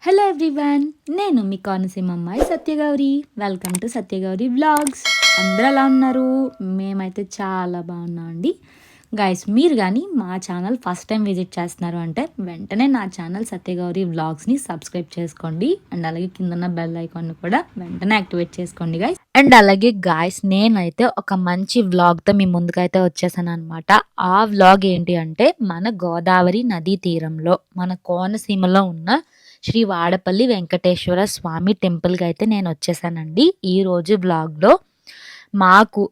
Hello everyone, నేను మీ కోనసీమ అమ్మాయి Satyagowri. Welcome to Satyagowri vlogs. అందరూ ఎలా ఉన్నారు? మేమైతే చాలా బాగున్నాం అండి. గైస్, మీరు కానీ మా ఛానల్ ఫస్ట్ టైం విజిట్ చేస్తున్నారు అంటే వెంటనే నా ఛానల్ సత్యగౌరి వ్లాగ్స్ని సబ్స్క్రైబ్ చేసుకోండి. అండ్ అలాగే కిందన్న బెల్ ఐకాన్ కూడా వెంటనే యాక్టివేట్ చేసుకోండి గైస్. అండ్ అలాగే గాయస్, నేనైతే ఒక మంచి వ్లాగ్తో మీ ముందుకైతే వచ్చేసాను అనమాట. ఆ వ్లాగ్ ఏంటి అంటే మన గోదావరి నదీ తీరంలో మన కోనసీమలో ఉన్న శ్రీ వాడపల్లి వెంకటేశ్వర స్వామి టెంపుల్కి అయితే నేను వచ్చేసానండి. ఈరోజు బ్లాగ్లో మాకు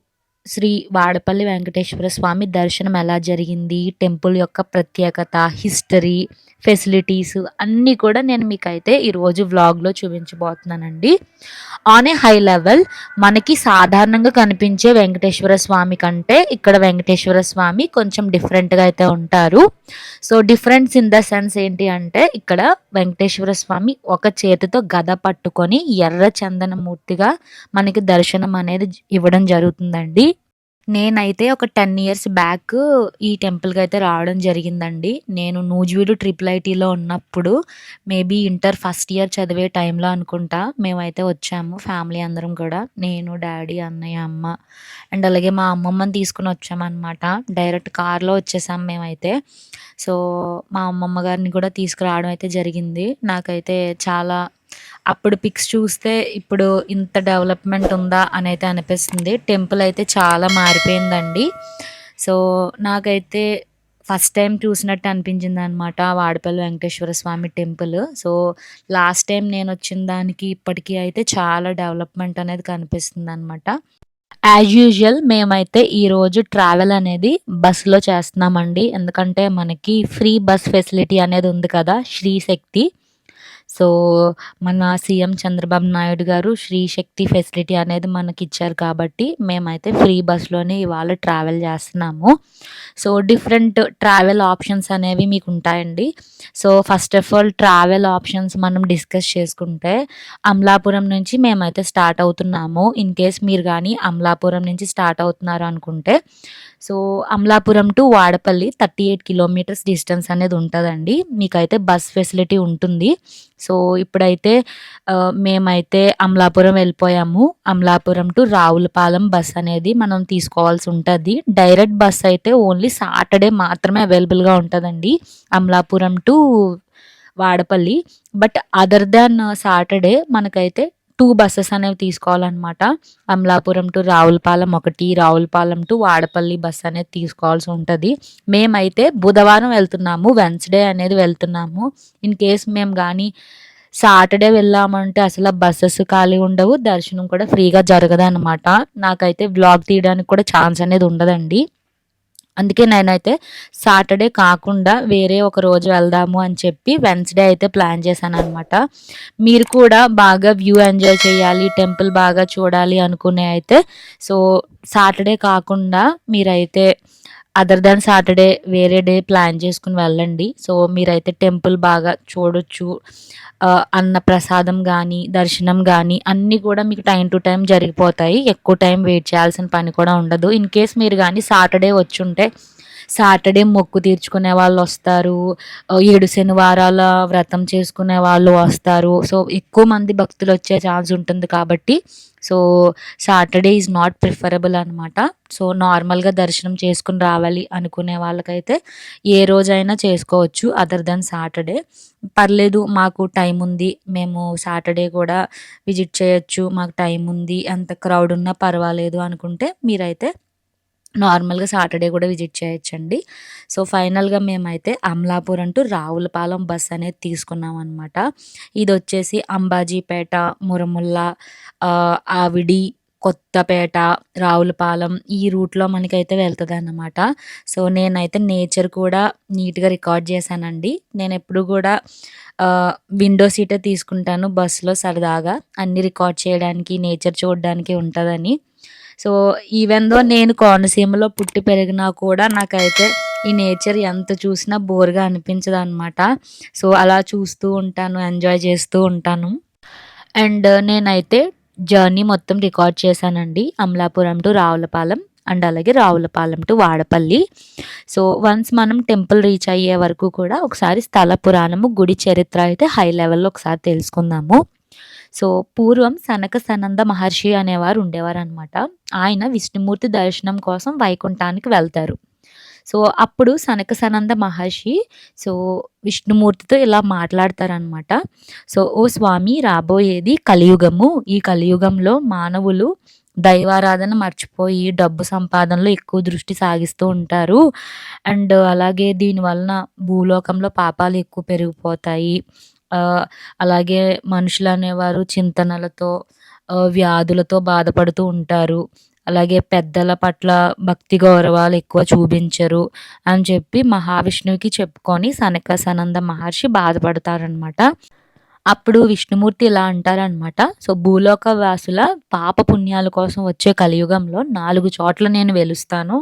శ్రీ వాడపల్లి వెంకటేశ్వర స్వామి దర్శనం ఎలా జరిగింది, టెంపుల్ యొక్క ప్రత్యేకత, హిస్టరీ, ఫెసిలిటీస్ అన్నీ కూడా నేను మీకైతే ఈరోజు వ్లాగ్లో చూపించబోతున్నానండి. ఆన్ ఏ హై లెవెల్ మనకి సాధారణంగా కనిపించే వెంకటేశ్వర స్వామి కంటే ఇక్కడ వెంకటేశ్వర స్వామి కొంచెం డిఫరెంట్గా అయితే ఉంటారు. So difference in the sense ఏంటి అంటే ఇక్కడ వెంకటేశ్వర స్వామి ఒక చేతితో గద పట్టుకొని ఎర్ర చందనమూర్తిగా మనకి దర్శనం అనేది ఇవ్వడం జరుగుతుందండి. నేనైతే ఒక 10 ఇయర్స్ బ్యాక్ ఈ టెంపుల్కి అయితే రావడం జరిగిందండి. నేను నూజివీడు ట్రిపుల్ ఐటీలో ఉన్నప్పుడు మేబీ ఇంటర్ ఫస్ట్ ఇయర్ చదివే టైంలో అనుకుంటా మేమైతే వచ్చాము, ఫ్యామిలీ అందరం కూడా. నేను, డాడీ, అన్నయ్య, అమ్మ అండ్ అలాగే మా అమ్మమ్మని తీసుకుని వచ్చామన్నమాట. డైరెక్ట్ కార్లో వచ్చేసాం మేమైతే. సో మా అమ్మమ్మ గారిని కూడా తీసుకురావడం అయితే జరిగింది. నాకైతే చాలా అప్పుడు పిక్స్ చూస్తే ఇప్పుడు ఇంత డెవలప్మెంట్ ఉందా అని అయితే అనిపిస్తుంది. టెంపుల్ అయితే చాలా మారిపోయిందండి. సో నాకైతే ఫస్ట్ టైం చూసినట్టు అనిపించింది అనమాట వాడపల్లి వెంకటేశ్వర స్వామి టెంపుల్. సో లాస్ట్ టైం నేను వచ్చిన దానికి ఇప్పటికీ అయితే చాలా డెవలప్మెంట్ అనేది కనిపిస్తుంది అనమాట. యాజ్ యూజువల్ మేమైతే ఈరోజు ట్రావెల్ అనేది బస్సులో చేస్తున్నామండి. ఎందుకంటే మనకి ఫ్రీ బస్ ఫెసిలిటీ అనేది ఉంది కదా, శ్రీ శక్తి. సో మన సీఎం చంద్రబాబు నాయుడు గారు శ్రీ శక్తి ఫెసిలిటీ అనేది మనకి ఇచ్చారు కాబట్టి మేమైతే ఫ్రీ బస్లోనే ఇవాళ ట్రావెల్ చేస్తున్నాము. సో డిఫరెంట్ ట్రావెల్ ఆప్షన్స్ అనేవి మీకు ఉంటాయండి. So first of all travel options మనం డిస్కస్ చేసుకుంటే అమలాపురం నుంచి మేమైతే స్టార్ట్ అవుతున్నాము. ఇన్ కేస్ మీరు కానీ అమలాపురం నుంచి స్టార్ట్ అవుతున్నారు అనుకుంటే, so Amalapuram to Vadapalli 38 kilometres distance అనేది ఉంటుందండి. మీకైతే బస్ ఫెసిలిటీ ఉంటుంది. సో ఇప్పుడైతే మేమైతే అమలాపురం వెళ్ళిపోయాము. అమలాపురం టు రావులపాలెం బస్ అనేది మనం తీసుకోవాల్సి ఉంటుంది. డైరెక్ట్ బస్ అయితే ఓన్లీ సాటర్డే మాత్రమే అవైలబుల్గా ఉంటుందండి Amalapuram to Vadapalli. But other than Saturday మనకైతే 2 బస్సెస్ అనేవి తీసుకోవాలన్నమాట. అమలాపురం టు రావులపాలెం ఒకటి, రావులపాలెం టు వాడపల్లి బస్ అనేది తీసుకోవాల్సి ఉంటుంది. మేమైతే బుధవారం వెళ్తున్నాము, వెన్స్డే అనేది వెళ్తున్నాము. ఇన్ కేస్ మేము కానీ సాటర్డే వెళ్ళామంటే అసలు బస్సెస్ ఖాళీ ఉండవు, దర్శనం కూడా ఫ్రీగా జరగదు అనమాట. నాకైతే వ్లాగ్ తీయడానికి కూడా ఛాన్స్ అనేది ఉండదండి. అందుకే నేనైతే సాటర్డే కాకుండా వేరే ఒక రోజు వెళ్దాము అని చెప్పి వెన్స్డే అయితే ప్లాన్ చేశాను అనమాట. మీరు కూడా బాగా వ్యూ ఎంజాయ్ చేయాలి, టెంపుల్ బాగా చూడాలి అనుకునే అయితే సో సాటర్డే కాకుండా మీరైతే అదర్ దాన్ సాటర్డే వేరే డే ప్లాన్ చేసుకుని వెళ్ళండి. సో మీరైతే టెంపుల్ బాగా చూడొచ్చు. అన్న ప్రసాదం కానీ దర్శనం కానీ అన్నీ కూడా మీకు టైం టు టైం జరిగిపోతాయి. ఎక్కువ టైం వెయిట్ చేయాల్సిన పని కూడా ఉండదు. ఇన్ కేస్ మీరు కానీ సాటర్డే వచ్చుంటే సాటర్డే మొక్కు తీర్చుకునే వాళ్ళు వస్తారు, 7 శనివారాల వ్రతం చేసుకునే వాళ్ళు వస్తారు. సో ఎక్కువ మంది భక్తులు వచ్చే ఛాన్స్ ఉంటుంది కాబట్టి so Saturday is not preferable అనమాట. సో నార్మల్గా దర్శనం చేసుకుని రావాలి అనుకునే వాళ్ళకైతే ఏ రోజైనా చేసుకోవచ్చు అదర్ దెన్ సాటర్డే. పర్లేదు, మాకు టైం ఉంది, మేము సాటర్డే కూడా విజిట్ చేయొచ్చు, మాకు టైం ఉంది, ఎంత క్రౌడ్ ఉన్నా పర్వాలేదు అనుకుంటే మీరైతే నార్మల్గా సాటర్డే కూడా విజిట్ చేయొచ్చండి. సో ఫైనల్గా మేమైతే అమలాపురం టు రావులపాలెం బస్ అనేది తీసుకున్నాం అనమాట. ఇది వచ్చేసి అంబాజీపేట, మురముల్ల, ఆవిడి, కొత్తపేట, రావులపాలెం ఈ రూట్లో మనకైతే వెళ్తుంది అన్నమాట. సో నేనైతే నేచర్ కూడా నీట్గా రికార్డ్ చేశానండి. నేను ఎప్పుడు కూడా విండో సీటే తీసుకుంటాను బస్సులో, సరదాగా అన్ని రికార్డ్ చేయడానికి, నేచర్ చూడడానికి ఉంటుందని. సో ఈవెన్ దో నేను కోనసీమలో పుట్టి పెరిగినా కూడా నాకైతే ఈ నేచర్ ఎంత చూసినా బోర్గా అనిపించదు అనమాట. సో అలా చూస్తూ ఉంటాను, ఎంజాయ్ చేస్తూ ఉంటాను. అండ్ నేనైతే జర్నీ మొత్తం రికార్డ్ చేశానండి అమలాపురం టు రావులపాలెం. అండ్ అలాగే Ravulapalem to Vadapalli. So once మనం టెంపుల్ రీచ్ అయ్యే వరకు కూడా ఒకసారి స్థల పురాణము, గుడి చరిత్ర అయితే హై లెవెల్‌లో ఒకసారి తెలుసుకుందాము. సో పూర్వం సనక సనంద మహర్షి అనేవారు ఉండేవారనమాట. ఆయన విష్ణుమూర్తి దర్శనం కోసం వైకుంఠానికి వెళ్తారు. సో అప్పుడు సనక సనంద మహర్షి సో విష్ణుమూర్తితో ఇలా మాట్లాడతారనమాట. సో ఓ స్వామి, రాబోయేది కలియుగము. ఈ కలియుగంలో మానవులు దైవారాధన మర్చిపోయి డబ్బు సంపాదనలో ఎక్కువ దృష్టి సాగిస్తూ ఉంటారు. అండ్ అలాగే దీని వలన భూలోకంలో పాపాలు ఎక్కువ పెరిగిపోతాయి. అలాగే మనుషులనేవారు చింతనలతో, వ్యాధులతో బాధపడుతూ ఉంటారు. అలాగే పెద్దల పట్ల భక్తి గౌరవాలు ఎక్కువ చూపించరు అని చెప్పి మహావిష్ణువుకి చెప్పుకొని సనక సనంద మహర్షి బాధపడతారనమాట. అప్పుడు విష్ణుమూర్తి ఇలా అంటారనమాట. సో భూలోక వాసుల పాప పుణ్యాల కోసం వచ్చే కలియుగంలో 4 చోట్ల నేను వెలుస్తాను.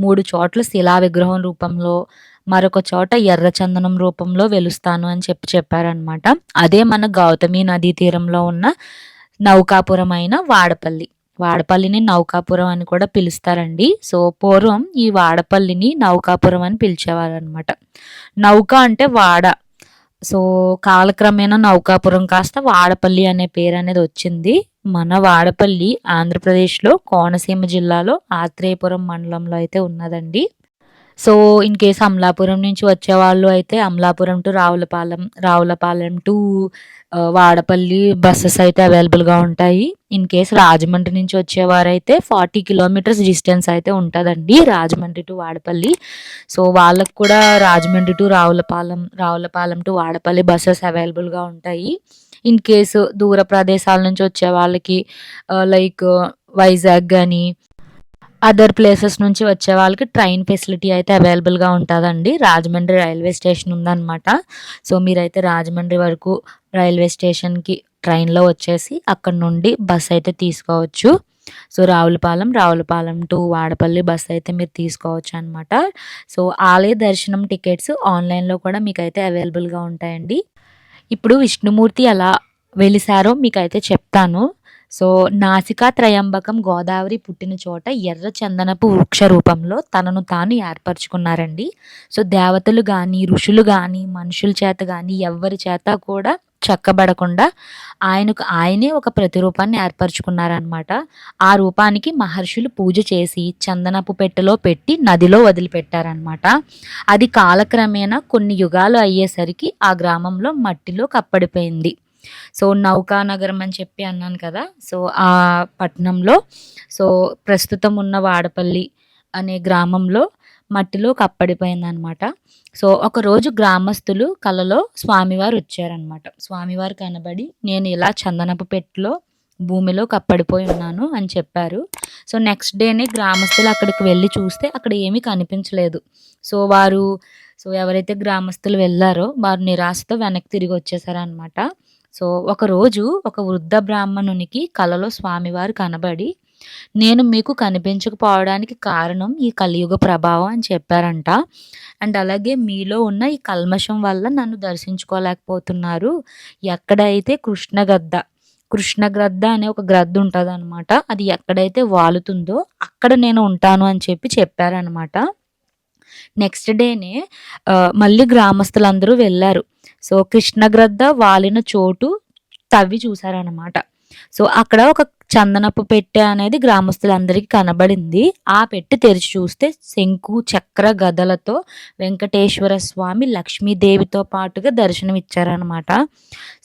3 చోట్ల శిలా విగ్రహం రూపంలో, మరొక చోట ఎర్ర చందనం రూపంలో వెలుస్తాను అని చెప్పారనమాట. అదే మన గౌతమి నదీ తీరంలో ఉన్న నౌకాపురం అయిన వాడపల్లి. వాడపల్లిని నౌకాపురం అని కూడా పిలుస్తారండి. సో పూర్వం ఈ వాడపల్లిని నౌకాపురం అని పిలిచేవారనమాట. నౌక అంటే వాడ. సో కాలక్రమేణా నౌకాపురం కాస్త వాడపల్లి అనే పేరు అనేది వచ్చింది. మన వాడపల్లి ఆంధ్రప్రదేశ్లో కోనసీమ జిల్లాలో ఆత్రేయపురం మండలంలో అయితే ఉన్నదండి. సో ఇన్ కేస్ అమలాపురం నుంచి వచ్చేవాళ్ళు అయితే Amalapuram to Ravulapalem, Ravulapalem to Vadapalli buses అయితే అవైలబుల్గా ఉంటాయి. ఇన్ కేస్ రాజమండ్రి నుంచి వచ్చేవారైతే 40 కిలోమీటర్స్ డిస్టెన్స్ అయితే ఉంటుందండి రాజమండ్రి టు వాడపల్లి. సో వాళ్ళకు కూడా Rajahmundry to Ravulapalem, Ravulapalem to Vadapalli buses అవైలబుల్గా ఉంటాయి. ఇన్ కేసు దూర ప్రదేశాల నుంచి వచ్చే వాళ్ళకి లైక్ వైజాగ్ కానీ అదర్ ప్లేసెస్ నుంచి వచ్చే వాళ్ళకి ట్రైన్ ఫెసిలిటీ అయితే అవైలబుల్గా ఉంటుందండి. రాజమండ్రి రైల్వే స్టేషన్ ఉందన్నమాట. సో మీరైతే రాజమండ్రి వరకు రైల్వే స్టేషన్కి ట్రైన్లో వచ్చేసి అక్కడ నుండి బస్ అయితే తీసుకోవచ్చు. So Ravulapalem to Vadapalli bus అయితే మీరు తీసుకోవచ్చు అనమాట. సో ఆలయ దర్శనం టికెట్స్ ఆన్లైన్లో కూడా మీకైతే అవైలబుల్గా ఉంటాయండి. ఇప్పుడు విష్ణుమూర్తి ఎలా వెలిసారో మీకైతే చెప్తాను. సో నాసికా త్రయంబకం గోదావరి పుట్టిన చోట ఎర్ర చందనపు వృక్ష రూపంలో తనను తాను ఏర్పరచుకున్నారండి. సో దేవతలు కానీ, ఋషులు కానీ, మనుషుల చేత కానీ ఎవరి చేత కూడా చెక్కబడకుండా ఆయనకు ఆయనే ఒక ప్రతిరూపాన్ని ఏర్పరచుకున్నారనమాట. ఆ రూపానికి మహర్షులు పూజ చేసి చందనపు పెట్టెలో పెట్టి నదిలో వదిలిపెట్టారనమాట. అది కాలక్రమేణా కొన్ని యుగాలు అయ్యేసరికి ఆ గ్రామంలో మట్టిలో కప్పడిపోయింది. సో నౌకానగరం అని చెప్పి అన్నాను కదా. సో ఆ పట్టణంలో సో ప్రస్తుతం ఉన్న వాడపల్లి అనే గ్రామంలో మట్టిలో కప్పడిపోయిందనమాట. సో ఒకరోజు గ్రామస్తులు కలలో స్వామివారు వచ్చారనమాట. స్వామివారు కనబడి నేను ఇలా చందనపు పెట్టెలో భూమిలో కప్పడిపోయి ఉన్నాను అని చెప్పారు. సో నెక్స్ట్ డేనే గ్రామస్తులు అక్కడికి వెళ్ళి చూస్తే అక్కడ ఏమీ కనిపించలేదు. సో ఎవరైతే గ్రామస్తులు వెళ్ళారో వారు నిరాశతో వెనక్కి తిరిగి వచ్చేసారనమాట. సో ఒకరోజు ఒక వృద్ధ బ్రాహ్మణునికి కలలో స్వామివారు కనబడి నేను మీకు కనిపించకపోవడానికి కారణం ఈ కలియుగ ప్రభావం అని చెప్పారంట. అండ్ అలాగే మీలో ఉన్న ఈ కల్మషం వల్ల నన్ను దర్శించుకోలేకపోతున్నారు. ఎక్కడైతే కృష్ణగ్రద్ద అనే ఒక గ్రద్ద ఉంటుందన్నమాట. అది ఎక్కడైతే వాలుతుందో అక్కడ నేను ఉంటాను అని చెప్పారనమాట. నెక్స్ట్ డేనే మళ్ళీ గ్రామస్తులందరూ వెళ్ళారు. సో కృష్ణగ్రద్ద వాలిన చోటు తవ్వి చూసారనమాట. సో అక్కడ ఒక చందనపు పెట్టె అనేది గ్రామస్తులందరికీ కనబడింది. ఆ పెట్టె తెరిచి చూస్తే శంకు చక్ర గదలతో వెంకటేశ్వర స్వామి, లక్ష్మీదేవితో పాటుగా దర్శనం ఇచ్చారనమాట.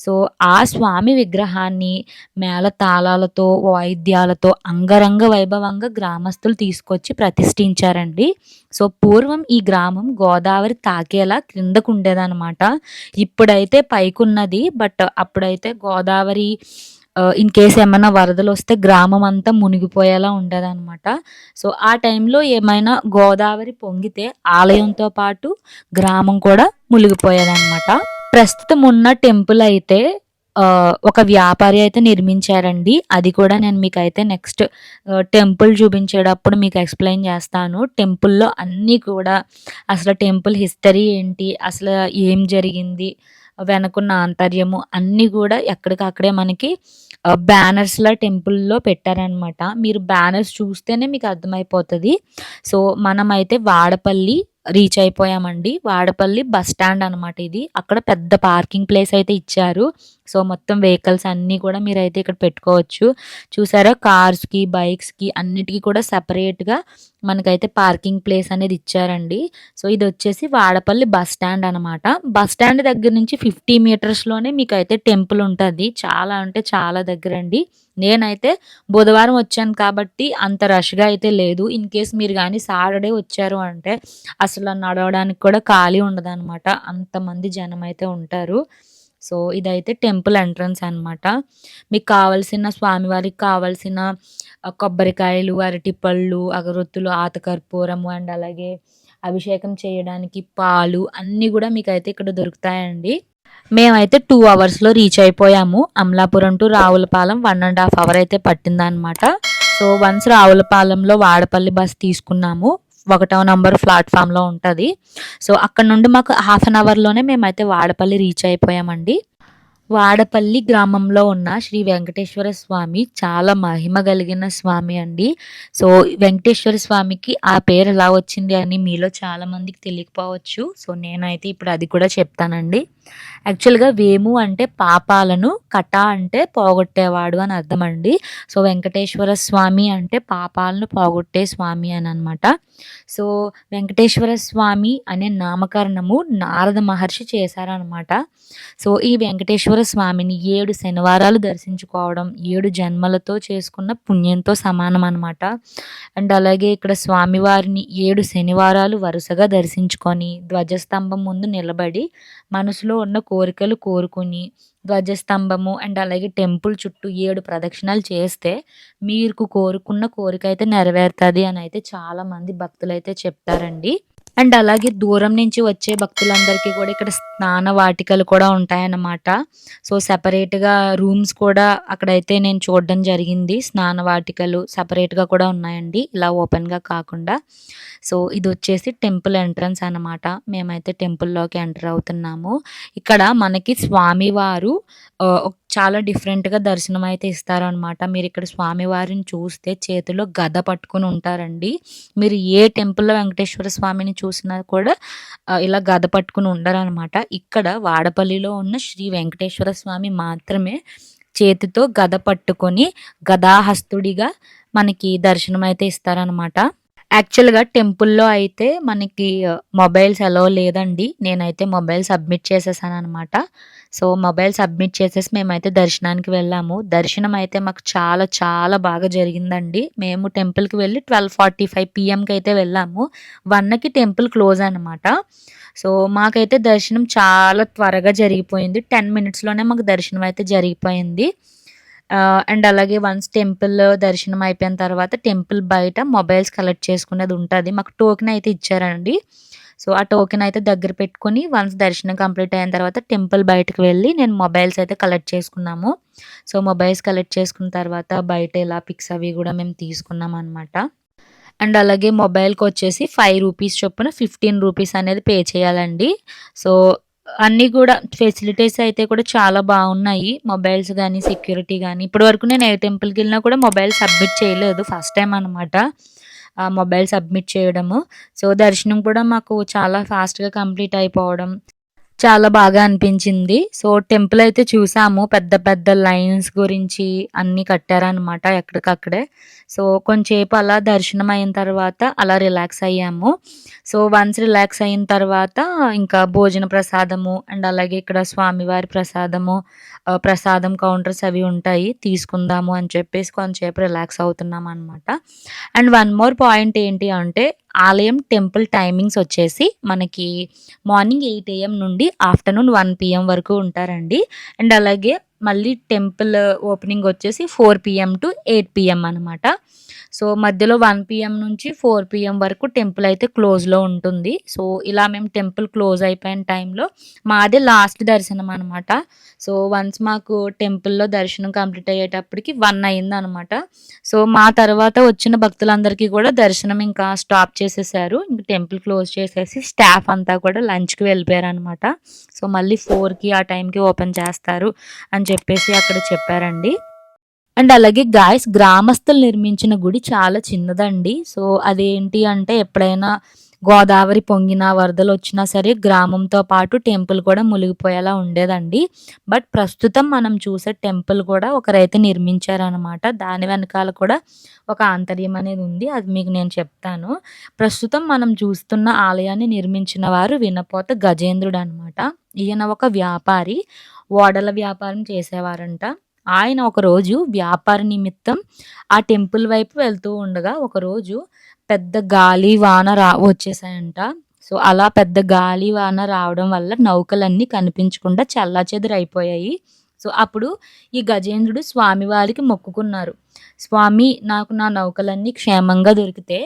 సో ఆ స్వామి విగ్రహాన్ని మేళతాళాలతో, వాయిద్యాలతో అంగరంగ వైభవంగా గ్రామస్తులు తీసుకొచ్చి ప్రతిష్ఠించారండి. సో పూర్వం ఈ గ్రామం గోదావరి తాకేలా క్రిందకు ఉండేదన్నమాట. ఇప్పుడైతే పైకున్నది. బట్ అప్పుడైతే గోదావరి ఇన్ కేస్ ఏమైనా వరదలు వస్తే గ్రామం అంతా మునిగిపోయేలా ఉండేదన్నమాట. సో ఆ టైంలో ఏమైనా గోదావరి పొంగితే ఆలయంతో పాటు గ్రామం కూడా మునిగిపోయేదన్నమాట. ప్రస్తుతం ఉన్న టెంపుల్ అయితే ఒక వ్యాపారి అయితే నిర్మించారండి. అది కూడా నేను మీకు అయితే నెక్స్ట్ టెంపుల్ చూపించేటప్పుడు మీకు ఎక్స్ప్లెయిన్ చేస్తాను. టెంపుల్లో అన్నీ కూడా అసలు టెంపుల్ హిస్టరీ ఏంటి, అసలు ఏం జరిగింది, వెనకున్న ఆంతర్యము అన్నీ గూడా ఎక్కడికక్కడే మనకి బ్యానర్స్‌లా టెంపుల్‌లో పెట్టారనమాట. మీరు బ్యానర్స్ చూస్తేనే మీకు అర్థమైపోతది. సో, మనమైతే వాడపల్లి రీచ్ అయిపోయామండి. వాడపల్లి బస్ స్టాండ్ అనమాట ఇది. అక్కడ పెద్ద పార్కింగ్ ప్లేస్ అయితే ఇచ్చారు. సో, మొత్తం వెహికల్స్ అన్నీ కూడా మీరైతే ఇక్కడ పెట్టుకోవచ్చు. చూసారా కార్స్‌కి, బైక్స్‌కి అన్నిటికి కూడా సెపరేట్‌గా మనకైతే పార్కింగ్ ప్లేస్ అనేది ఇచ్చారండి. సో, ఇదొచ్చేసి వాడపల్లి బస్ స్టాండ్ అనమాట. బస్ స్టాండ్ దగ్గర నుంచి 50 మీటర్స్‌లోనే మీకైతే టెంపుల్ ఉంటది. చాలా అంటే చాలా దగ్గరండి. నేనైతే బుధవారం వచ్చాను కాబట్టి అంత రష్‌గా అయితే లేదు. ఇన్‌కేస్ మీరు గాని సాటర్‌డే వచ్చారు అంటే అసల నడవడానికి కూడా ఖాళీ ఉండదనమాట. అంతమంది జనమైతే ఉంటారు. సో, ఇదైతే టెంపుల్ ఎంట్రన్స్ అనమాట. మీకు కావాల్సిన స్వామివారికి కావాల్సిన కొబ్బరికాయలు, అరటిపళ్ళు, అగరొత్తులు, ఆతకర్పూరము అండ్ అలాగే అభిషేకం చేయడానికి పాలు అన్నీ గూడా మీకైతే ఇక్కడ దొరుకుతాయండి. మేమైతే 2 అవర్స్‌లో రీచ్ అయిపోయాము. అమలాపురం టు రావులపాలెం 1 ½ అవర్ అయితే పట్టిందనమాట. సో, వన్స్ రావులపాలెంలో వాడపల్లి బస్ తీసుకున్నాము. ఒకటో నంబర్ ప్లాట్‌ఫామ్‌లో ఉంటది. సో, అక్కడ నుండి మాకు హాఫ్ అన్ అవర్‌లోనే మేమైతే వాడపల్లి రీచ్ అయిపోయామండి. వాడపల్లి గ్రామంలో ఉన్న శ్రీ వెంకటేశ్వర స్వామి చాలా మహిమ కలిగిన స్వామి అండి. సో, వెంకటేశ్వర స్వామికి ఆ పేరు ఎలా వచ్చింది అని మీలో చాలా మందికి తెలియకపోవచ్చు. సో, నేనైతే ఇప్పుడు అది కూడా చెప్తానండి. యాక్చువల్‌గా వేము అంటే పాపాలను, కట అంటే పోగొట్టేవాడు అని అర్థమండి. సో, వెంకటేశ్వర స్వామి అంటే పాపాలను పోగొట్టే స్వామి అని అనమాట. సో, వెంకటేశ్వర స్వామి అనే నామకరణము నారద మహర్షి చేశారనమాట. సో, ఈ వెంకటేశ్వర స్వామిని 7 శనివారాలు దర్శించుకోవడం 7 జన్మలతో చేసుకున్న పుణ్యంతో సమానం అనమాట. అండ్ అలాగే ఇక్కడ స్వామివారిని 7 శనివారాలు వరుసగా దర్శించుకొని ధ్వజస్తంభం ముందు నిలబడి మనసులో ఉన్న కోరికలు కోరుకొని ధ్వజస్తంభము అండ్ అలాగే టెంపుల్ చుట్టూ 7 ప్రదక్షిణాలు చేస్తే మీకు కోరుకున్న కోరిక అయితే నెరవేరుతది అని అయితే చాలామంది భక్తులైతే చెప్తారండి. అండ్ అలాగే దూరం నుంచి వచ్చే భక్తులందరికీ కూడా ఇక్కడ స్నాన వాటికలు కూడా ఉంటాయన్నమాట. సో, సెపరేట్‌గా రూమ్స్ కూడా అక్కడైతే నేను చూడడం జరిగింది. స్నాన వాటికలు సెపరేట్‌గా కూడా ఉన్నాయండి. ఇలా ఓపెన్‌గా కాకుండా. సో, ఇదొచ్చేసి టెంపుల్ ఎంట్రన్స్ అనమాట. మేమైతే టెంపుల్‌లోకి ఎంటర్ అవుతున్నాము. ఇక్కడ మనకి స్వామివారు చాలా డిఫరెంట్‌గా దర్శనం అయితే ఇస్తారనమాట. మీరిక్కడ స్వామివారిని చూస్తే చేతిలో గద పట్టుకొని ఉంటారండి. మీరు ఏ టెంపుల్‌లో వెంకటేశ్వర స్వామిని చూసినా కూడా ఇలా గద పట్టుకొని ఉండరనమాట. ఇక్కడ వాడపల్లిలో ఉన్న శ్రీ వెంకటేశ్వర స్వామి మాత్రమే చేతితో గద పట్టుకొని గదాహస్తుడిగా మనకి దర్శనం అయితే ఇస్తారనమాట. యాక్చువల్‌గా టెంపుల్‌లో అయితే మనకి మొబైల్స్ అలో లేదండి. నేనైతే మొబైల్ సబ్మిట్ చేసేసాననమాట. సో, మొబైల్ సబ్మిట్ చేసేసి మేమైతే దర్శనానికి వెళ్ళాము. దర్శనం అయితే మాకు చాలా చాలా బాగా జరిగిందండి. మేము టెంపుల్‌కి వెళ్ళి 12:45 పీఎంకైతే వెళ్ళాము. 1కి టెంపుల్ క్లోజ్ అనమాట. సో, మాకైతే దర్శనం చాలా త్వరగా జరిగిపోయింది. 10 మినిట్స్‌లోనే మాకు దర్శనం అయితే జరిగిపోయింది. అండ్ అలాగే వన్స్ టెంపుల్ దర్శనం అయిపోయిన తర్వాత టెంపుల్ బయట మొబైల్స్ కలెక్ట్ చేసుకునేది ఉంటది. మాకు టోకెన్ అయితే ఇచ్చారండి. సో, ఆ టోకెన్ అయితే దగ్గర పెట్టుకొని వన్స్ దర్శనం కంప్లీట్ అయిన తర్వాత టెంపుల్ బయటకి వెళ్ళి నేను మొబైల్స్ అయితే కలెక్ట్ చేసుకున్నాము. సో, మొబైల్స్ కలెక్ట్ చేసుకున్న తర్వాత బయట ఇలా పిక్స్ అవి గూడా మేము తీసుకున్నామనమాట. అండ్ అలాగే మొబైల్‌కొచ్చేసి రూ. 5 చొప్పున రూ. 15 అనేది పే చేయాలండి. సో, అన్నీ గూడా ఫెసిలిటీస్ అయితే కూడా చాలా బావున్నాయి. మొబైల్స్ గానీ, సెక్యూరిటీ గానీ ఇప్పటి వరకు నేను ఏ టెంపుల్‌కెళ్ళినా కూడా మొబైల్ సబ్మిట్ చేయలేదు. ఫస్ట్ టైమ్ అనమాట. మొబైల్ సబ్మిట్ చేయడము. సో, దర్శనం కూడా మాకు చాలా ఫాస్ట్‌గా కంప్లీట్ అయిపోవడం చాలా బాగా అనిపించింది. సో, టెంపుల్ అయితే చూసాము. పెద్ద పెద్ద లైన్స్ గురించి అన్నీ కట్టారనమాట ఎక్కడికక్కడే. సో, కొంచేపు అలా దర్శనం అయిన తర్వాత అలా రిలాక్స్ అయ్యాము. సో, వన్స్ రిలాక్స్ అయిన తర్వాత ఇంకా భోజన ప్రసాదము అండ్ అలాగే ఇక్కడ స్వామివారి ప్రసాదము ప్రసాదం కౌంటర్స్ అవి ఉంటాయి. తీసుకుందాము అని చెప్పేసి కొంచేపు రిలాక్స్ అవుతున్నామనమాట. అండ్ వన్ మోర్ పాయింట్ ఏంటి అంటే ఆలయం టెంపుల్ టైమింగ్స్ వచ్చేసి మనకి మార్నింగ్ 8 AM నుండి ఆఫ్టర్‌నూన్ 1 PM వరకు ఉంటారండి. అండ్ అలాగే మళ్ళీ టెంపుల్ ఓపెనింగ్ వచ్చేసి 4 PM టు 8 PM అనమాట. సో మధ్యలో 1 పీఎం నుంచి 4 పీఎం వరకు టెంపుల్ అయితే క్లోజ్‌లో ఉంటుంది. సో ఇలా మేము టెంపుల్ క్లోజ్ అయిపోయిన టైంలో మాదే లాస్ట్ దర్శనం అనమాట. సో వన్స్ మాకు టెంపుల్‌లో దర్శనం కంప్లీట్ అయ్యేటప్పటికి 1 అయిందనమాట. సో మా తర్వాత వచ్చిన భక్తులందరికీ కూడా దర్శనం ఇంకా స్టాప్ చేసేసారు. ఇంక టెంపుల్ క్లోజ్ చేసేసి స్టాఫ్ అంతా కూడా లంచ్‌కి వెళ్ళిపోయారనమాట. సో మళ్ళీ 4కి ఆ టైంకి ఓపెన్ చేస్తారు అని చెప్పేసి అక్కడ చెప్పారండి. అండ్ అలాగే గాయ్స్ గ్రామస్తులు నిర్మించిన గుడి చాలా చిన్నదండి. సో అదేంటి అంటే ఎప్పుడైనా గోదావరి పొంగినా, వరదలొచ్చినా సరే గ్రామంతో పాటు టెంపుల్ కూడా మునిగిపోయేలా ఉండేదండి. బట్ ప్రస్తుతం మనం చూసే టెంపుల్ కూడా ఒకరైతే నిర్మించారనమాట. దాని వెనకాల కూడా ఒక ఆంతర్యం అనేది ఉంది. అది మీకు నేను చెప్తాను. ప్రస్తుతం మనం చూస్తున్న ఆలయాన్ని నిర్మించిన వారు వినపోత గజేంద్రుడనమాట. ఈయన ఒక వ్యాపారి. ఓడల వ్యాపారం చేసేవారంట. ఆయన ఒకరోజు వ్యాపార నిమిత్తం ఆ టెంపుల్ వైపు వెళ్తూ ఉండగా ఒకరోజు పెద్ద గాలి, వాన వచ్చేసాయంట. సో, అలా పెద్ద గాలి, వాన రావడం వల్ల నౌకలన్నీ కనిపించకుండా చెల్లాచెదురైపోయాయి. సో, అప్పుడు ఈ గజేంద్రుడు స్వామివారికి మొక్కుకున్నారు. స్వామి నాకు నా నౌకలన్నీ క్షేమంగా దొరికితే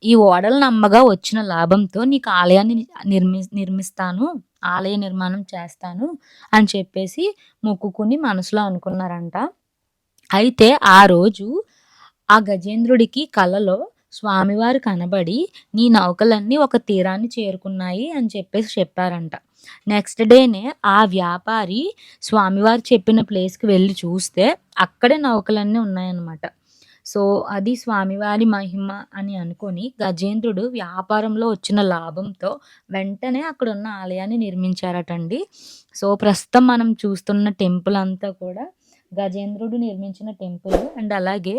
ఈ ఓడలను అమ్మగా వచ్చిన లాభంతో నీకు ఆలయాన్ని నిర్మిస్తాను. ఆలయ నిర్మాణం చేస్తాను అని చెప్పేసి మొక్కుకుని మనసులో అనుకున్నారంట. అయితే ఆ రోజు ఆ గజేంద్రుడికి కలలో స్వామివారు కనబడి నీ నౌకలన్నీ ఒక తీరాన్ని చేరుకున్నాయి అని చెప్పేసి చెప్పారంట. నెక్స్ట్ డేనే ఆ వ్యాపారి స్వామివారు చెప్పిన ప్లేస్‌కి వెళ్లి చూస్తే అక్కడే నౌకలన్నీ ఉన్నాయన్నమాట. సో, అది స్వామివారి మహిమ అని అనుకోని గజేంద్రుడు వ్యాపారంలో వచ్చిన లాభంతో వెంటనే అక్కడున్న ఆలయాన్ని నిర్మించారటండి. సో, ప్రస్తుతం మనం చూస్తున్న టెంపుల్ అంతా కూడా గజేంద్రుడు నిర్మించిన టెంపుల్. అండ్ అలాగే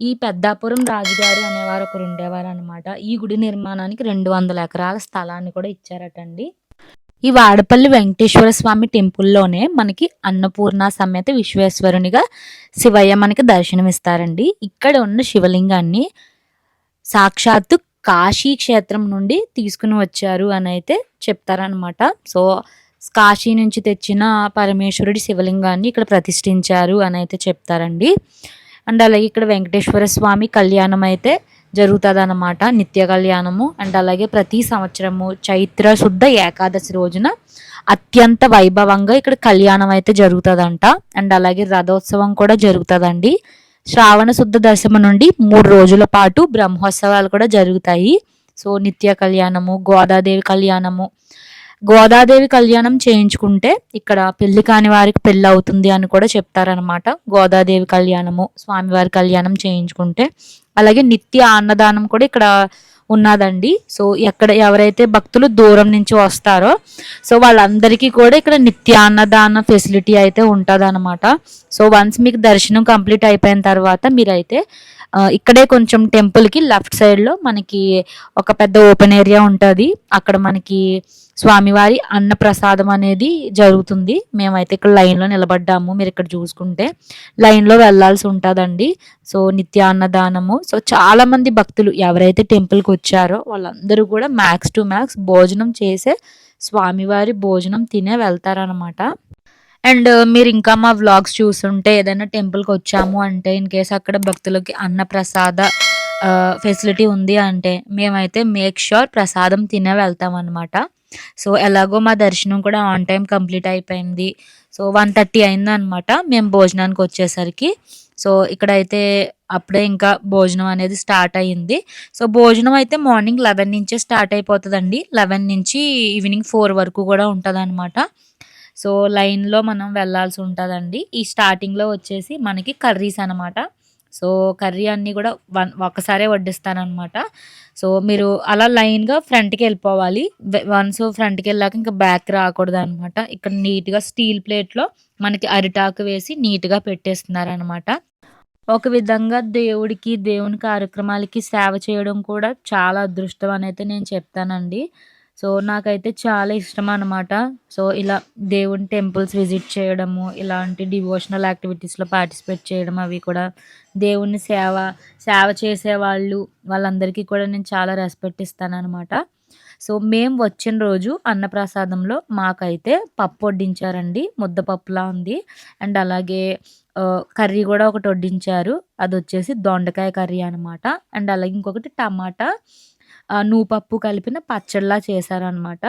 ఈ పెద్దాపురం రాజుగారు అనేవారు ఒకరు ఉండేవారనమాట. ఈ గుడి నిర్మాణానికి 200 ఎకరాల స్థలాన్ని కూడా ఇచ్చారటండి. ఈ వాడపల్లి వెంకటేశ్వర స్వామి టెంపుల్లోనే మనకి అన్నపూర్ణ సమేత విశ్వేశ్వరునిగా శివయ్య మనకి దర్శనమిస్తారండి. ఇక్కడ ఉన్న శివలింగాన్ని సాక్షాత్తు కాశీ క్షేత్రం నుండి తీసుకుని వచ్చారు అని అయితే చెప్తారనమాట. సో కాశీ నుంచి తెచ్చిన పరమేశ్వరుడి శివలింగాన్ని ఇక్కడ ప్రతిష్ఠించారు అని అయితే చెప్తారండి. అండ్ అలాగే ఇక్కడ వెంకటేశ్వర స్వామి కళ్యాణం అయితే జరుగుతుందన్నమాట, నిత్య కళ్యాణము. అండ్ అలాగే ప్రతి సంవత్సరము చైత్ర శుద్ధ ఏకాదశి రోజున అత్యంత వైభవంగా ఇక్కడ కళ్యాణం అయితే జరుగుతుందంట. అండ్ అలాగే రథోత్సవం కూడా జరుగుతుందండి. శ్రావణ శుద్ధ దశమి నుండి 3 రోజుల పాటు బ్రహ్మోత్సవాలు కూడా జరుగుతాయి. సో నిత్య కళ్యాణము, గోదాదేవి కళ్యాణము. గోదాదేవి కళ్యాణం చేయించుకుంటే ఇక్కడ పెళ్లి కాని వారికి పెళ్ళి అవుతుంది అని కూడా చెప్తారనమాట. గోదాదేవి కళ్యాణము, స్వామివారి కళ్యాణం చేయించుకుంటే. అలాగే నిత్య అన్నదానం కూడా ఇక్కడ ఉన్నదండి. సో ఎవరైతే భక్తులు దూరం నుంచి వస్తారో సో వాళ్ళందరికీ కూడా ఇక్కడ నిత్య అన్నదాన ఫెసిలిటీ అయితే ఉంటుందన్నమాట. సో వన్స్ మీకు దర్శనం కంప్లీట్ అయిపోయిన తర్వాత మీరైతే ఇక్కడే కొంచెం టెంపుల్కి లెఫ్ట్ సైడ్లో మనకి ఒక పెద్ద ఓపెన్ ఏరియా ఉంటుంది. అక్కడ మనకి స్వామివారి అన్నప్రసాదం అనేది జరుగుతుంది. మేమైతే ఇక్కడ లైన్లో నిలబడ్డాము. మీరు ఇక్కడ చూసుకుంటే లైన్లో వెళ్ళాల్సి ఉంటుందండి. సో నిత్య అన్నదానము. సో చాలామంది భక్తులు ఎవరైతే టెంపుల్కి వచ్చారో వాళ్ళందరూ కూడా మ్యాక్స్ టు మ్యాక్స్ భోజనం చేసే స్వామివారి భోజనం తినే వెళ్తారనమాట. అండ్ మీరు ఇంకా మా వ్లాగ్స్ చూస్తుంటే ఏదైనా టెంపుల్కి వచ్చాము అంటే ఇన్ కేస్ అక్కడ భక్తులకి అన్నప్రసాద ఫెసిలిటీ ఉంది అంటే మేమైతే మేక్ ష్యూర్ ప్రసాదం తినే వెళ్తాం అనమాట. సో ఎలాగో మా దర్శనం కూడా ఆన్ టైం కంప్లీట్ అయిపోయింది. సో 1:30 అయిందనమాట మేము భోజనానికి వచ్చేసరికి. సో ఇక్కడైతే అప్పుడే ఇంకా భోజనం అనేది స్టార్ట్ అయ్యింది. సో భోజనం అయితే మార్నింగ్ 11 నుంచే స్టార్ట్ అయిపోతుందండి. 11 నుంచి ఈవినింగ్ 4 వరకు కూడా ఉంటుందన్నమాట. సో లైన్లో మనం వెళ్ళాల్సి ఉంటుందండి. ఈ స్టార్టింగ్లో వచ్చేసి మనకి కర్రీస్ అనమాట. సో కర్రీ అన్నీ కూడా ఒక్కసారే వడ్డిస్తానమాట. సో మీరు అలా లైన్గా ఫ్రంట్కి వెళ్ళిపోవాలి. వన్స్ ఫ్రంట్కి వెళ్ళాక ఇంకా బ్యాక్ రాకూడదు అనమాట. ఇక్కడ నీట్గా స్టీల్ ప్లేట్లో మనకి అరిటాకు వేసి నీట్గా పెట్టేస్తున్నారనమాట. ఒక విధంగా దేవుని కార్యక్రమాలకి సేవ చేయడం కూడా చాలా అదృష్టం అని అయితే నేను చెప్తానండి. సో నాకైతే చాలా ఇష్టం అనమాట. సో ఇలా దేవుని టెంపుల్స్ విజిట్ చేయడము, ఇలాంటి డివోషనల్ యాక్టివిటీస్లో పార్టిసిపేట్ చేయడం, అవి కూడా దేవుని సేవ చేసేవాళ్ళు వాళ్ళందరికీ కూడా నేను చాలా రెస్పెక్ట్ ఇస్తానన్నమాట. సో, మేము వచ్చిన రోజు అన్నప్రసాదంలో మాకైతే పప్పు వడ్డించారండి. ముద్దపప్పులా ఉంది. అండ్ అలాగే కర్రీ గూడా ఒకటి వడ్డించారు. అదొచ్చేసి దొండకాయ కర్రీ అనమాట. అండ్ అలాగే ఇంకొకటి టమాటా, నూపప్పు కలిపిన పచ్చడిలా చేశారనమాట.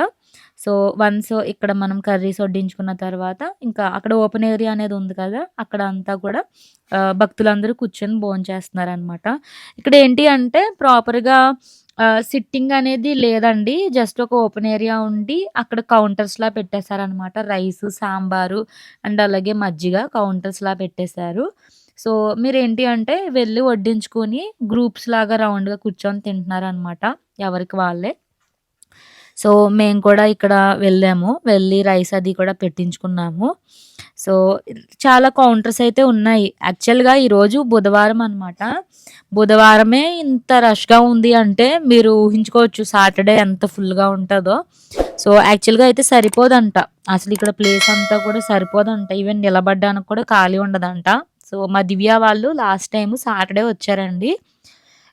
సో, వన్స్ ఇక్కడ మనం కర్రీస్ వడ్డించుకున్న తర్వాత ఇంకా అక్కడ ఓపెన్ ఏరియా అనేది ఉంది కదా! అక్కడ అంతా కూడా భక్తులందరూ కూర్చొని భోంచేస్తున్నారనమాట. ఇక్కడేంటి అంటే ప్రాపర్‌గా సిట్టింగ్ అనేది లేదండి. జస్ట్ ఒక ఓపెన్ ఏరియా ఉండి అక్కడ కౌంటర్స్‌లా పెట్టేశారనమాట. రైసు, సాంబారు అండ్ అలాగే మజ్జిగ కౌంటర్స్‌లా పెట్టేశారు. సో, మీరేంటి అంటే వెళ్లి వడ్డించుకొని గ్రూప్స్‌లాగా రౌండ్‌గా కూర్చొని తింటున్నారనమాట. ఎవరికి వాళ్ళే. సో, మేము కూడా ఇక్కడ వెళ్ళాము. వెళ్ళి రైస్ అది కూడా పెట్టించుకున్నాము. సో, చాలా కౌంటర్స్ అయితే ఉన్నాయి. యాక్చువల్‌గా ఈరోజు బుధవారం అనమాట. బుధవారమే ఇంత రష్‌గా ఉంది అంటే మీరు ఊహించుకోవచ్చు సాటర్‌డే ఎంత ఫుల్‌గా ఉంటదో. సో, యాక్చువల్‌గా అయితే సరిపోదంట. అసలు ఇక్కడ ప్లేస్ అంతా కూడా సరిపోదంట. ఈవెన్ నిలబడ్డానికి కూడా ఖాళీ ఉండదంట. సో, మా దివ్య వాళ్ళు లాస్ట్ టైము సాటర్‌డే వచ్చారండి.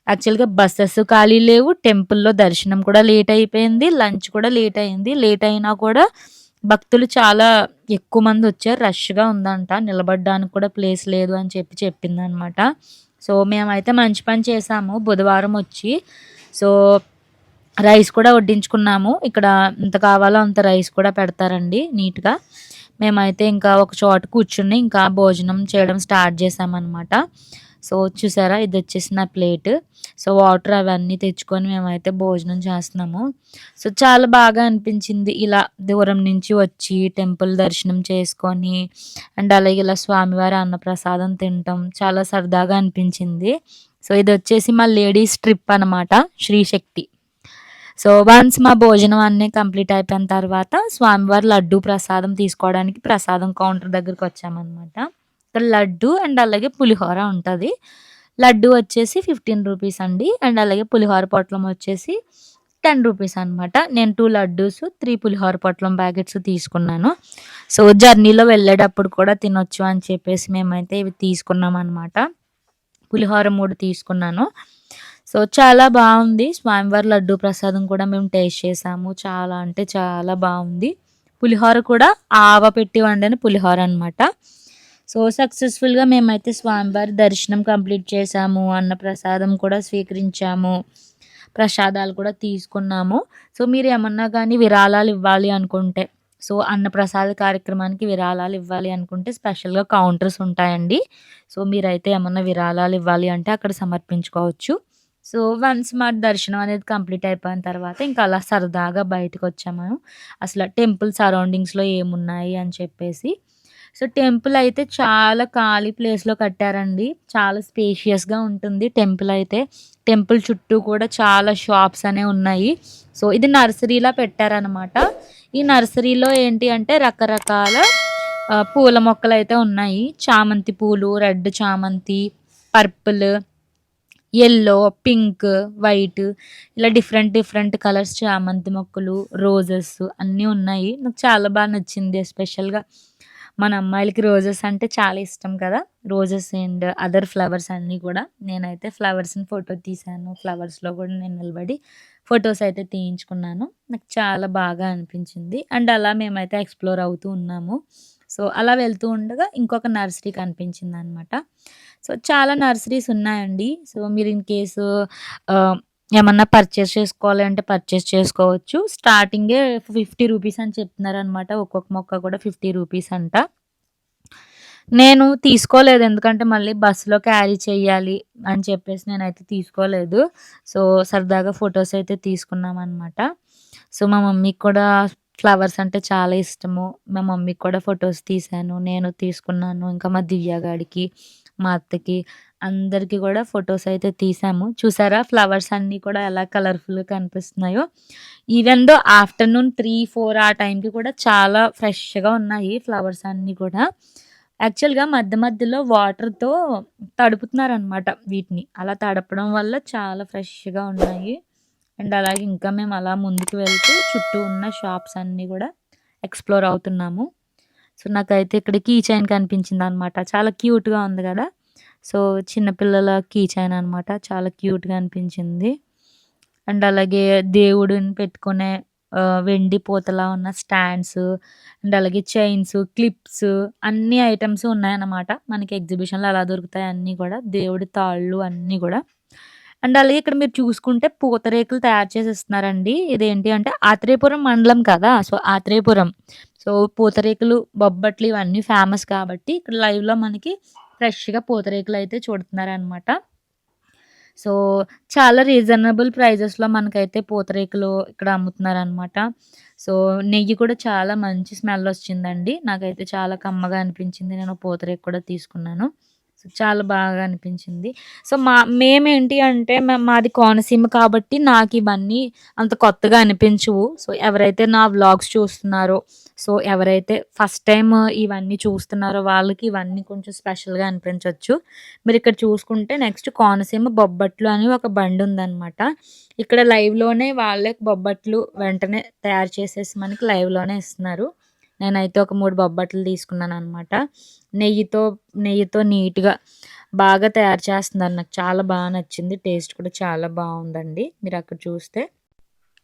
యాక్చువల్‌గా బసెస్ ఖాళీ లేవు. టెంపుల్‌లో దర్శనం కూడా లేట్ అయిపోయింది. లంచ్ కూడా లేట్ అయింది. లేట్ అయినా కూడా భక్తులు చాలా ఎక్కువ మందొచ్చారు. రష్‌గా ఉందంట. నిలబడడానికి కూడా ప్లేస్ లేదు అని చెప్పిందనమాట. సో, మేమైతే మంచి పని చేశాము బుధవారం వచ్చి. సో, రైస్ కూడా వడ్డించుకున్నాము. ఇక్కడ ఎంత కావాలో అంత రైస్ కూడా పెడతారండి నీట్‌గా. మేమైతే ఇంకా ఒక చోట కూర్చుని ఇంకా భోజనం చేయడం స్టార్ట్ చేశామనమాట. సో, చూసారా ఇదొచ్చేసి నా ప్లేట్. సో, వాటర్ అవన్నీ తెచ్చుకొని మేమైతే భోజనం చేస్తున్నాము. సో, చాలా బాగా అనిపించింది. ఇలా దూరం నుంచి వచ్చి టెంపుల్ దర్శనం చేసుకొని అండ్ అలాగే ఇలా స్వామివారి అన్నప్రసాదం తినటం చాలా సరదాగా అనిపించింది. సో, ఇదొచ్చేసి మా లేడీస్ ట్రిప్ అనమాట శ్రీశక్తి. సో, వన్స్ మా భోజనం అన్నీ కంప్లీట్ అయిపోయిన తర్వాత స్వామివారి లడ్డూ ప్రసాదం తీసుకోవడానికి ప్రసాదం కౌంటర్ దగ్గరకొచ్చామనమాట. ఇక్కడ లడ్డు అండ్ అలాగే పులిహోర ఉంటది. లడ్డు వచ్చేసి 15 రూపీస్ అండి. అండ్ అలాగే పులిహోర పొట్లం వచ్చేసి 10 రూపీస్ అనమాట. నేను 2 లడ్డూస్, 3 పులిహోర పొట్లం ప్యాకెట్స్ తీసుకున్నాను. సో, జర్నీలో వెళ్ళేటప్పుడు కూడా తినొచ్చు అని చెప్పేసి మేమైతే ఇవి తీసుకున్నామనమాట. పులిహోర 3 తీసుకున్నాను. సో, చాలా బావుంది. స్వామివారి లడ్డూ ప్రసాదం కూడా మేము టేస్ట్ చేసాము. చాలా అంటే చాలా బావుంది. పులిహోర కూడా ఆవ పెట్టి వండిన పులిహోర అనమాట. సో, సక్సెస్‌ఫుల్‌గా మేమైతే స్వామివారి దర్శనం కంప్లీట్ చేశాము. అన్నప్రసాదం కూడా స్వీకరించాము. ప్రసాదాలు కూడా తీసుకున్నాము. సో, మీరేమన్నా గానీ విరాళాలు ఇవ్వాలి అనుకుంటే, సో, అన్నప్రసాద కార్యక్రమానికి విరాళాలు ఇవ్వాలి అనుకుంటే స్పెషల్‌గా కౌంటర్స్ ఉంటాయండి. సో, మీరైతే ఏమన్నా విరాళాలు ఇవ్వాలి అంటే అక్కడ సమర్పించుకోవచ్చు. సో, వన్స్ మా దర్శనం అనేది కంప్లీట్ అయిపోయిన తర్వాత ఇంకా అలా సరదాగా బయటకొచ్చాము. అసల టెంపుల్ సరౌండింగ్స్‌లో ఏమున్నాయి అని చెప్పేసి. సో, టెంపుల్ అయితే చాలా ఖాళీ ప్లేస్‌లో కట్టారండి. చాలా స్పేషియస్‌గా ఉంటుంది టెంపుల్ అయితే. టెంపుల్ చుట్టూ కూడా చాలా షాప్స్ అనేవి ఉన్నాయి. సో, ఇది నర్సరీలా పెట్టారనమాట. ఈ నర్సరీలో ఏంటి అంటే రకరకాల పూల మొక్కలైతే ఉన్నాయి. చామంతి పూలు, రెడ్ చామంతి, పర్పుల్, యెల్లో, పింక్, వైట్ ఇలా డిఫరెంట్ డిఫరెంట్ కలర్స్ చామంతి మొక్కలు, రోజెస్ అన్నీ ఉన్నాయి. నాకు చాలా నచ్చింది. ఎస్పెషల్‌గా మన అమ్మాయిలకి రోజెస్ అంటే చాలా ఇష్టం కదా! రోజెస్ అండ్ అదర్ ఫ్లవర్స్ అన్నీ కూడా. నేనైతే ఫ్లవర్స్‌ని ఫోటో తీశాను. ఫ్లవర్స్‌లో కూడా నేను నిలబడి ఫోటోస్ అయితే తీయించుకున్నాను. నాకు చాలా బాగా అనిపించింది. అండ్ అలా మేమైతే ఎక్స్‌ప్లోర్ అవుతూ ఉన్నాము. సో, అలా వెళ్తూ ఉండగా ఇంకొక నర్సరీ కనిపించిందనమాట. సో, చాలా నర్సరీస్ ఉన్నాయండి. సో, మీరు ఇన్ కేసు ఏమన్నా పర్చేస్ చేసుకోవాలి అంటే పర్చేస్ చేసుకోవచ్చు. స్టార్టింగే 50 రూపీస్ అని చెప్తున్నారనమాట. ఒక్కొక్క మొక్క కూడా 50 రూపీస్ అంట. నేను తీసుకోలేదు. ఎందుకంటే మళ్ళీ బస్సులో క్యారీ చేయాలి అని చెప్పేసి నేనైతే తీసుకోలేదు. సో, సరదాగా ఫోటోస్ అయితే తీసుకున్నామనమాట. సో, మా మమ్మీకి కూడా ఫ్లవర్స్ అంటే చాలా ఇష్టము. మా మమ్మీకి కూడా ఫోటోస్ తీశాను. నేను తీసుకున్నాను. ఇంకా మా దివ్య గాడికి, మా అత్తకి అందరికి కూడా ఫోటోస్ అయితే తీసాము. చూసారా ఫ్లవర్స్ అన్నీ కూడా ఎలా కలర్‌ఫుల్‌గా కనిపిస్తున్నాయో. ఈవెన్ దో ఆఫ్టర్‌నూన్ 3, 4 ఆ టైంకి కూడా చాలా ఫ్రెష్‌గా ఉన్నాయి ఫ్లవర్స్ అన్నీ కూడా. యాక్చువల్‌గా మధ్య మధ్యలో వాటర్‌తో తడుపుతున్నారనమాట వీటిని. అలా తడపడం వల్ల చాలా ఫ్రెష్‌గా ఉన్నాయి. అండ్ అలాగే ఇంకా మేము అలా ముందుకు వెళ్తూ చుట్టూ ఉన్న షాప్స్ అన్నీ గూడా ఎక్స్‌ప్లోర్ అవుతున్నాము. సో, నాకైతే ఇక్కడ కీ చైన్ కనిపించిందనమాట. చాలా క్యూట్‌గా ఉంది గదా! సో, చిన్న పిల్లల కీ చైన్ అనమాట. చాలా క్యూట్‌గా అనిపించింది. అండ్ అలాగే దేవుడిని పెట్టుకునే వెండి పూతలా ఉన్న స్టాండ్స్ అండ్ అలాగే చైన్స్, క్లిప్స్ అన్ని ఐటెమ్స్ ఉన్నాయన్నమాట. మనకి ఎగ్జిబిషన్‌లో అలా దొరుకుతాయి అన్నీ గూడా. దేవుడి తాళ్ళు అన్నీ గూడా. అండ్ అలాగే ఇక్కడ మీరు చూసుకుంటే పూతరేకులు తయారు చేసి ఇస్తున్నారండి. ఇదేంటి అంటే ఆత్రేయపురం మండలం కదా! సో, ఆత్రేయపురం. సో, పూతరేకులు, బొబ్బట్లు ఇవన్నీ ఫేమస్ కాబట్టి ఇక్కడ లైవ్‌లో మనకి ఫ్రెష్‌గా పూతరేకులైతే చూడుతున్నారనమాట. సో, చాలా రీజనబుల్ ప్రైజెస్‌లో మనకైతే పూతరేకులు ఇక్కడ అమ్ముతున్నారనమాట. సో, నెయ్యి కూడా చాలా మంచి స్మెల్లొచ్చిందండి. నాకైతే చాలా కమ్మగా అనిపించింది. నేను పూతరేకు కూడా తీసుకున్నాను. సో, చాలా బాగా అనిపించింది. సో, మేమేంటి అంటే మాది కోనసీమ కాబట్టి నాకివన్నీ అంత కొత్తగా అనిపించవు. సో, ఎవరైతే నా వ్లాగ్స్ చూస్తున్నారో, సో, ఎవరైతే ఫస్ట్ టైమ్ ఇవన్నీ చూస్తున్నారో వాళ్ళకి ఇవన్నీ కొంచెం స్పెషల్‌గా అనిపించొచ్చు. మీరిక్కడ చూసుకుంటే నెక్స్ట్ కోనసీమ బొబ్బట్లు అని ఒక బండుందనమాట. ఇక్కడ లైవ్‌లోనే వాళ్ళే బొబ్బట్లు వెంటనే తయారు చేసేసి మనకి లైవ్‌లోనే ఇస్తున్నారు. నేనైతే ఒక 3 బొబ్బట్లు తీసుకున్నాననమాట. నెయ్యితో నెయ్యితో నీట్‌గా బాగా తయారు చేస్తున్నారు. నాకు చాలా నచ్చింది. టేస్ట్ కూడా చాలా బావుందండి. మీరక్కడ చూస్తే.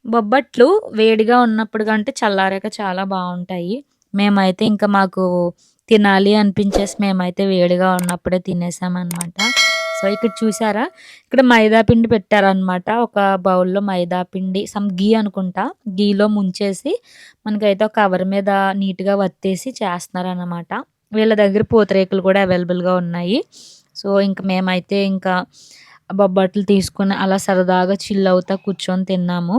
బొబ్బట్లు వేడిగా ఉన్నప్పుడు కంటే చల్లారాక చాలా బావుంటాయి. మేమైతే ఇంకా మాకు తినాలి అనిపించేసి మేమైతే వేడిగా ఉన్నప్పుడే తినేసామనమాట. సో, ఇక్కడ చూసారా? ఇక్కడ మైదా పిండి పెట్టారనమాట. ఒక బౌల్‌లో మైదా పిండి ఘీ అనుకుంటా. ఘీలో ముంచేసి మనకైతే ఒక కవర్ మీద నీట్‌గా వత్తేసి చేస్తున్నారనమాట. వీళ్ళ దగ్గర పూతరేకులు కూడా అవైలబుల్‌గా ఉన్నాయి. సో, ఇంక మేమైతే ఇంకా బొబ్బట్లు తీసుకొని అలా సరదాగా చిల్ అవుతా కూర్చొని తిన్నాము.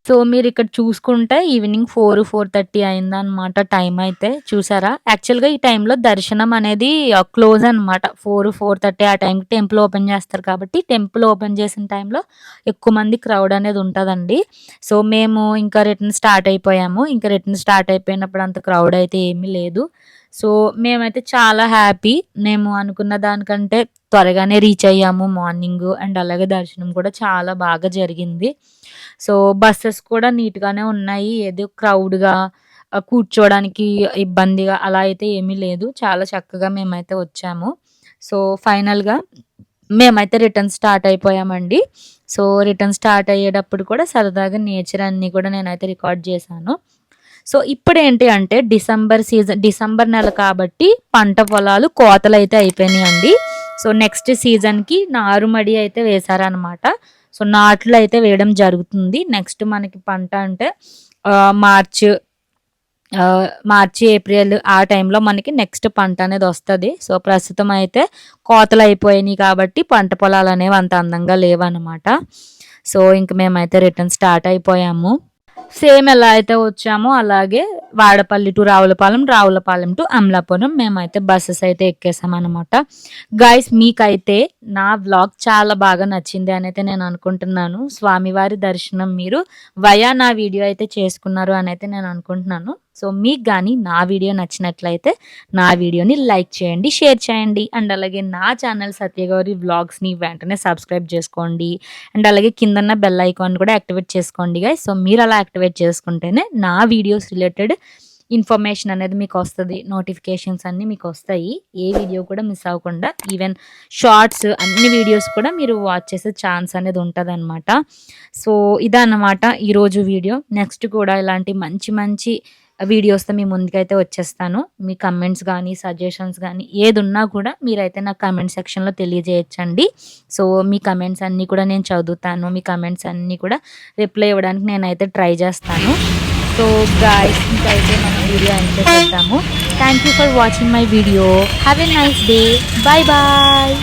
సో, మీరిక్కడ చూసుకుంటే ఈవినింగ్ 4:30 అయిందనమాట టైమయితే. చూసారా? యాక్చువల్‌గా ఈ టైంలో దర్శనం అనేది క్లోజ్ అనమాట. 4:30 ఆ టైంకి టెంపుల్ ఓపెన్ చేస్తారు కాబట్టి, టెంపుల్ ఓపెన్ చేసిన టైంలో ఎక్కువ మంది క్రౌడ్ అనేది ఉంటదండి. సో, మేము ఇంకా రిటర్న్ స్టార్ట్ అయిపోయాము. ఇంకా రిటర్న్ స్టార్ట్ అయిపోయినప్పుడు అంత క్రౌడ్ అయితే ఏమీ లేదు. సో, మేమైతే చాలా హ్యాపీ. మేము అనుకున్న దానికంటే త్వరగానే రీచ్ అయ్యాము మార్నింగు. అండ్ అలాగే దర్శనం కూడా చాలా బాగా జరిగింది. సో, బసెస్ కూడా నీట్‌గానే ఉన్నాయి. ఏదో క్రౌడ్‌గా కూర్చోవడానికి ఇబ్బందిగా అలా అయితే ఏమీ లేదు. చాలా చక్కగా మేమైతే వచ్చాము. సో, ఫైనల్‌గా మేమైతే రిటర్న్ స్టార్ట్ అయిపోయామండి. సో, రిటర్న్ స్టార్ట్ అయ్యేటప్పుడు కూడా సరదాగా నేచర్ అన్నీ కూడా నేనైతే రికార్డ్ చేశాను. సో, ఇప్పుడేంటి అంటే డిసెంబర్ నెల కాబట్టి పంట పొలాలు కోతలైతే అయిపోయినాయండి. సో, నెక్స్ట్ సీజన్‌కి నారుమడి అయితే వేశారనమాట. సో, నాట్లయితే వేయడం జరుగుతుంది. నెక్స్ట్ మనకి పంట అంటే మార్చ్, ఏప్రిల్ ఆ టైంలో మనకి నెక్స్ట్ పంట అనేది వస్తది. సో, ప్రస్తుతం అయితే కోతలయిపోయినాయి కాబట్టి పంట పొలాలనేవి అంత అందంగా లేవనమాట. సో, ఇంక మేమైతే రిటర్న్ స్టార్ట్ అయిపోయాము. సేమ్ ఎలా అయితే వచ్చామో అలాగే వాడపల్లి టు రావులపాలెం, రావులపాలెం టు అమలాపురం మేమైతే బసెస్ అయితే ఎక్కేసామనమాట. గైస్ మీకైతే నా వ్లాగ్ చాలా బాగా నచ్చింది అనైతే నేను అనుకుంటున్నాను. స్వామివారి దర్శనం మీరు వయా నా వీడియో అయితే చేసుకున్నారు అనైతే నేను అనుకుంటున్నాను. సో, మీకు గానీ నా వీడియో నచ్చినట్లయితే నా వీడియోని లైక్ చేయండి, షేర్ చేయండి. అండ్ అలాగే నా ఛానల్ సత్యగౌరి వ్లాగ్స్‌ని వెంటనే సబ్స్క్రైబ్ చేసుకోండి. అండ్ అలాగే కిందన్న బెల్ ఐకాన్ కూడా యాక్టివేట్ చేసుకోండి గైస్. సో, మీరు అలా యాక్టివేట్ చేసుకుంటేనే నా వీడియోస్ రిలేటెడ్ ఇన్ఫర్మేషన్ అనేది మీకు వస్తది. నోటిఫికేషన్స్ అన్నీ మీకు వస్తాయి. ఏ వీడియో కూడా మిస్ అవ్వకుండా ఈవెన్ షార్ట్స్ అన్ని వీడియోస్ కూడా మీరు వాచ్ చేసే ఛాన్స్ అనేది ఉంటదనమాట. సో, ఇదన్నమాట ఈరోజు వీడియో. నెక్స్ట్ కూడా ఇలాంటి మంచి మంచి వీడియోస్‌తో మీ ముందుకైతే వచ్చేస్తాను. మీ కమెంట్స్ గానీ, సజెషన్స్ గానీ ఏదున్నా కూడా మీరైతే నాకు కామెంట్ సెక్షన్‌లో తెలియజేయొచ్చండి. సో, మీ కమెంట్స్ అన్నీ కూడా నేను చదువుతాను. మీ కమెంట్స్ అన్నీ కూడా రిప్లై ఇవ్వడానికి నేనైతే ట్రై చేస్తాను. సో, గైస్ ఇంకైతే మనం వీడియో ఎండ్ చేసేద్దాము. Thank you for watching my video. Have a nice day. Bye bye.